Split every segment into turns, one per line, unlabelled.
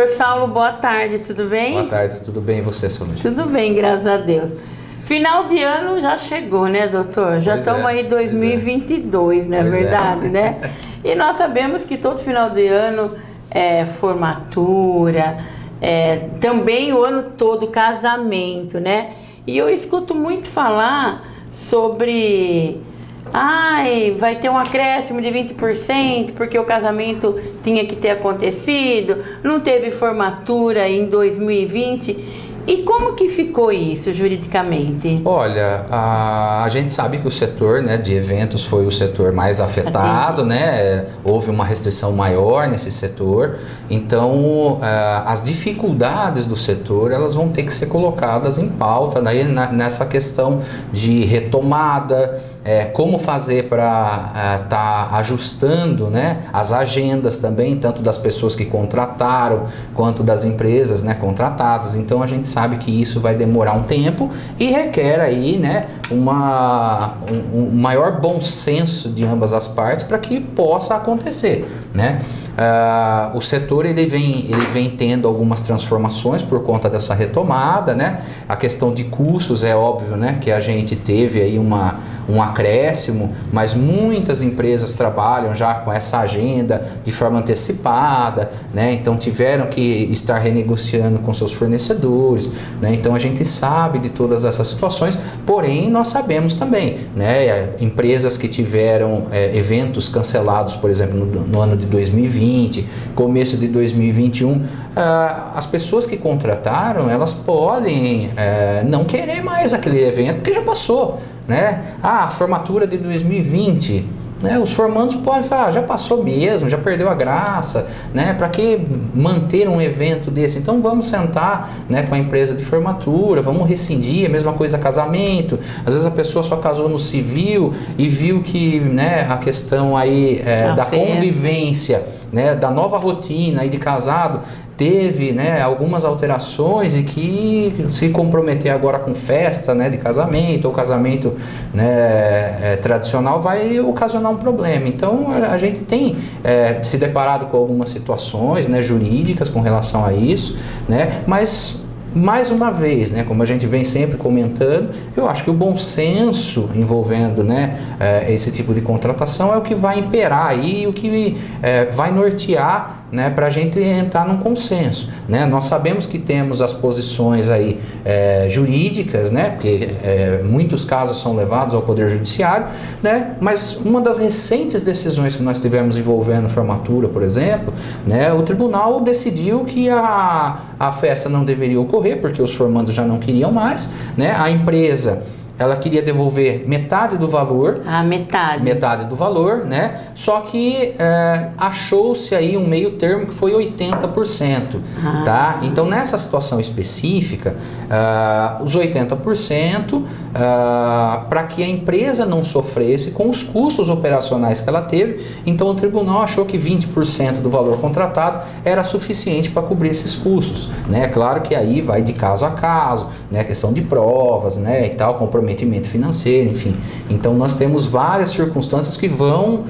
Doutor Saulo, boa tarde, tudo bem?
Boa tarde, tudo bem e você, Solange?
Tudo bem, graças a Deus. Final de ano já chegou, né, doutor? Já estamos aí em 2022, não é verdade, né? E nós sabemos que todo final de ano é formatura, também o ano todo casamento, né? E eu escuto muito falar sobre... vai ter um acréscimo de 20% porque o casamento tinha que ter acontecido, não teve formatura em 2020. E como que ficou isso juridicamente?
Olha, a gente sabe que o setor, né, de eventos foi o setor mais afetado, né? Houve uma restrição maior nesse setor. Então, as dificuldades do setor, elas vão ter que ser colocadas em pauta daí nessa questão de retomada, como fazer para tá ajustando, né, as agendas também, tanto das pessoas que contrataram quanto das empresas, né, contratadas. Então a gente sabe que isso vai demorar um tempo e requer aí, né, um maior bom senso de ambas as partes para que possa acontecer, né? O setor ele vem tendo algumas transformações por conta dessa retomada, né? A questão de custos é óbvio, né, que a gente teve aí um acréscimo, mas muitas empresas trabalham já com essa agenda de forma antecipada, né? Então tiveram que estar renegociando com seus fornecedores, né? Então a gente sabe de todas essas situações, porém nós sabemos também, né, empresas que tiveram eventos cancelados, por exemplo, no ano de 2020, começo de 2021, as pessoas que contrataram, elas podem não querer mais aquele evento porque já passou, né? A formatura de 2020, né? Os formandos podem falar, já passou mesmo, já perdeu a graça, né? Para que manter um evento desse? Então vamos sentar, né, com a empresa de formatura, vamos rescindir, a mesma coisa casamento. Às vezes a pessoa só casou no civil e viu que, né, a questão aí da convivência, né, da nova rotina aí de casado, teve, né, algumas alterações e que se comprometer agora com festa, né, de casamento ou casamento, né, tradicional vai ocasionar um problema. Então a gente tem se deparado com algumas situações, né, jurídicas com relação a isso, né, mas mais uma vez, né, como a gente vem sempre comentando, eu acho que o bom senso envolvendo, né, esse tipo de contratação é o que vai imperar aí, o que vai nortear, né, para a gente entrar num consenso, né? Nós sabemos que temos as posições aí jurídicas, né, porque muitos casos são levados ao Poder Judiciário, né, mas uma das recentes decisões que nós tivemos envolvendo formatura, por exemplo, né, o tribunal decidiu que a festa não deveria ocorrer porque os formandos já não queriam mais, né? A empresa, ela queria devolver metade do valor. Metade do valor, né? Só que achou-se aí um meio termo que foi 80%, tá? Então, nessa situação específica, os 80%, para que a empresa não sofresse com os custos operacionais que ela teve, então o tribunal achou que 20% do valor contratado era suficiente para cobrir esses custos, né? Claro que aí vai de caso a caso, né? Questão de provas, né? E tal, comprometimento financeiro, enfim. Então nós temos várias circunstâncias que vão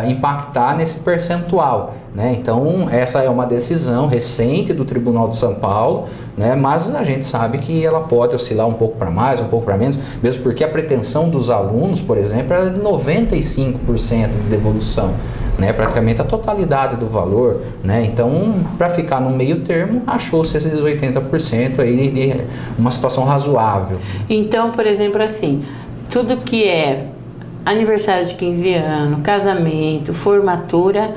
impactar nesse percentual, né? Então essa é uma decisão recente do Tribunal de São Paulo, né? Mas a gente sabe que ela pode oscilar um pouco para mais, um pouco para menos, mesmo porque a pretensão dos alunos, por exemplo, era de 95% de devolução, né? Praticamente a totalidade do valor, né? Então, para ficar no meio termo, achou-se esses 80% aí de uma situação razoável.
Então, por exemplo, assim, tudo que é aniversário de 15 anos, casamento, formatura,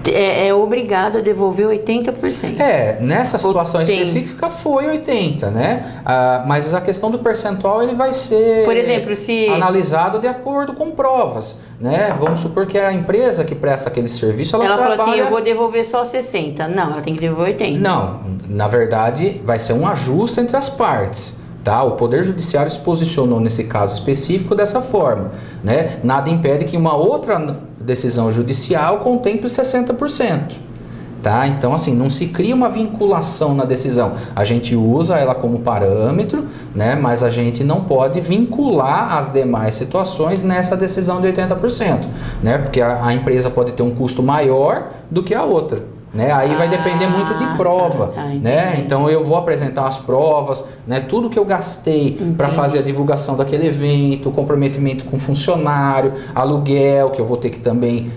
é obrigado a devolver 80%.
Nessa situação específica foi 80%, né? Mas a questão do percentual ele vai ser, por exemplo, analisado de acordo com provas, né? Vamos supor que a empresa que presta aquele serviço, ela trabalha...
fala assim, eu vou devolver só 60%. Não, ela tem que devolver 80%.
Não, na verdade vai ser um ajuste entre as partes. Tá? O Poder Judiciário se posicionou nesse caso específico dessa forma, né? Nada impede que uma outra decisão judicial contemple 60%. Tá? Então, assim, não se cria uma vinculação na decisão. A gente usa ela como parâmetro, né? Mas a gente não pode vincular as demais situações nessa decisão de 80%, né? Porque a empresa pode ter um custo maior do que a outra. né? Aí vai depender muito de prova, né?
Entendi.
Então eu vou apresentar as provas, né? Tudo que eu gastei para fazer a divulgação daquele evento, comprometimento com funcionário, aluguel, que eu vou ter que também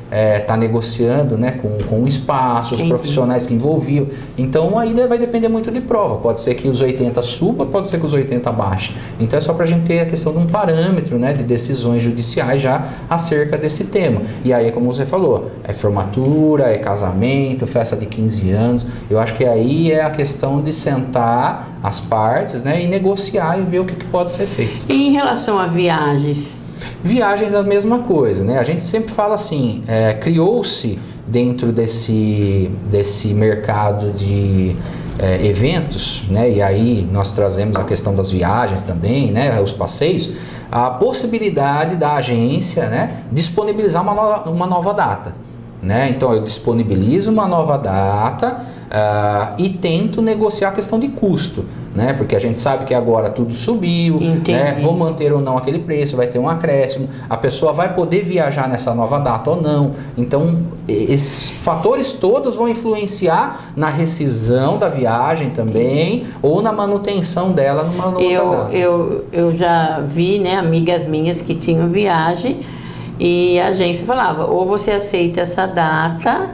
tá negociando, né? Com o espaço, os profissionais que envolviam. Então aí vai depender muito de prova. Pode ser que os 80 suba, pode ser que os 80 baixe. Então é só para a gente ter a questão de um parâmetro, né? De decisões judiciais já acerca desse tema. E aí, como você falou, é formatura, é casamento, festa de 15 anos. Eu acho que aí é a questão de sentar as partes, né, e negociar e ver o que pode ser feito.
E em relação a viagens?
Viagens é a mesma coisa, né? A gente sempre fala assim, criou-se dentro desse mercado de eventos, né? E aí nós trazemos a questão das viagens também, né? Os passeios, a possibilidade da agência, né, disponibilizar uma nova data. Né? Então eu disponibilizo uma nova data e tento negociar a questão de custo, né? Porque a gente sabe que agora tudo subiu, né? Vou manter ou não aquele preço, vai ter um acréscimo, a pessoa vai poder viajar nessa nova data ou não. Então esses fatores todos vão influenciar na rescisão da viagem também ou na manutenção dela numa outra data.
Eu já vi, né, amigas minhas que tinham viagem. E a agência falava, ou você aceita essa data,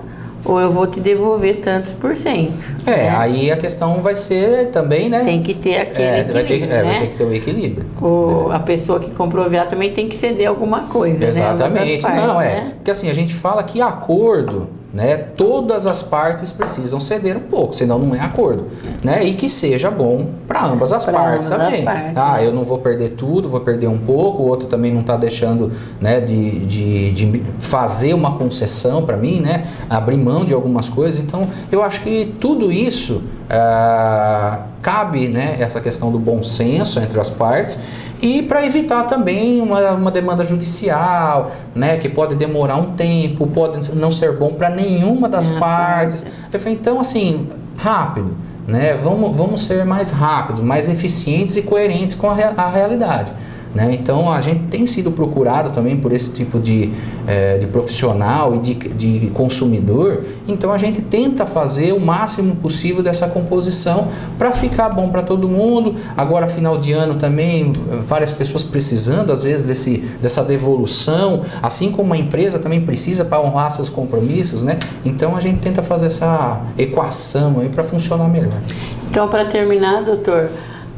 ou eu vou te devolver tantos %. Né?
Aí a questão vai ser também, né?
Tem que ter aquele equilíbrio, né?
Vai ter que ter um equilíbrio.
A pessoa que comprou a viagem também tem que ceder alguma coisa,
exatamente.
né?
Né? Porque assim, a gente fala que acordo, né? Todas as partes precisam ceder um pouco, senão não é acordo, né? E que seja bom para ambas as partes também. Eu não vou perder tudo, vou perder um pouco, o outro também não está deixando, né, de fazer uma concessão para mim, né? Abrir mão de algumas coisas. Então, eu acho que tudo isso cabe, né, essa questão do bom senso entre as partes e para evitar também uma demanda judicial, né, que pode demorar um tempo, pode não ser bom para nenhuma das partes. Eu falei, então assim, rápido, né, vamos ser mais rápidos, mais eficientes e coerentes com a realidade. Né? Então a gente tem sido procurado também por esse tipo de profissional e de consumidor, então a gente tenta fazer o máximo possível dessa composição para ficar bom para todo mundo. Agora final de ano também, várias pessoas precisando às vezes dessa devolução, assim como a empresa também precisa para honrar seus compromissos, né? Então a gente tenta fazer essa equação aí para funcionar melhor.
Então, para terminar, doutor,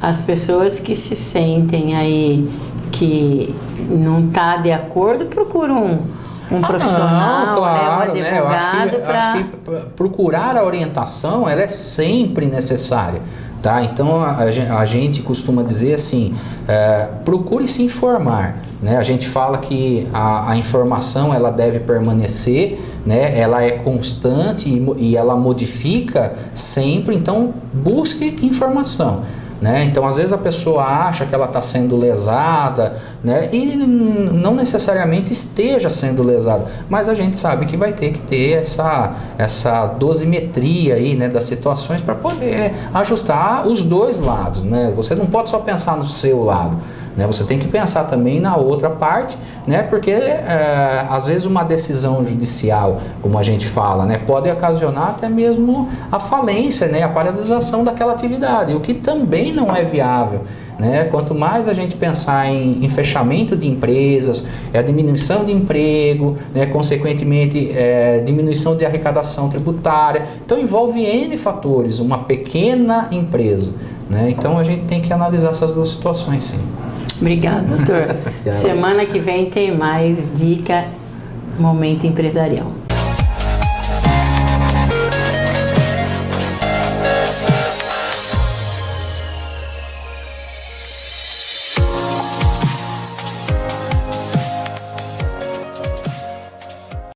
as pessoas que se sentem aí que não está de acordo, procuram um profissional,
claro,
né, um advogado.
Eu acho que procurar a orientação, ela é sempre necessária. Tá? Então a gente costuma dizer assim, procure se informar. Né? A gente fala que a informação ela deve permanecer, né? Ela é constante e ela modifica sempre, então busque informação. Né? Então, às vezes a pessoa acha que ela está sendo lesada, né? E não necessariamente esteja sendo lesada, mas a gente sabe que vai ter que ter essa dosimetria aí, né, das situações para poder ajustar os dois lados. Né? Você não pode só pensar no seu lado. Né? Você tem que pensar também na outra parte, né? Porque às vezes uma decisão judicial, como a gente fala, né, pode ocasionar até mesmo a falência, né, a paralisação daquela atividade, o que também não é viável. Né? Quanto mais a gente pensar em fechamento de empresas, a diminuição de emprego, né? Consequentemente diminuição de arrecadação tributária, então envolve N fatores, uma pequena empresa. Né? Então a gente tem que analisar essas duas situações, sim.
Obrigada, doutor. Semana que vem tem mais dica Momento Empresarial.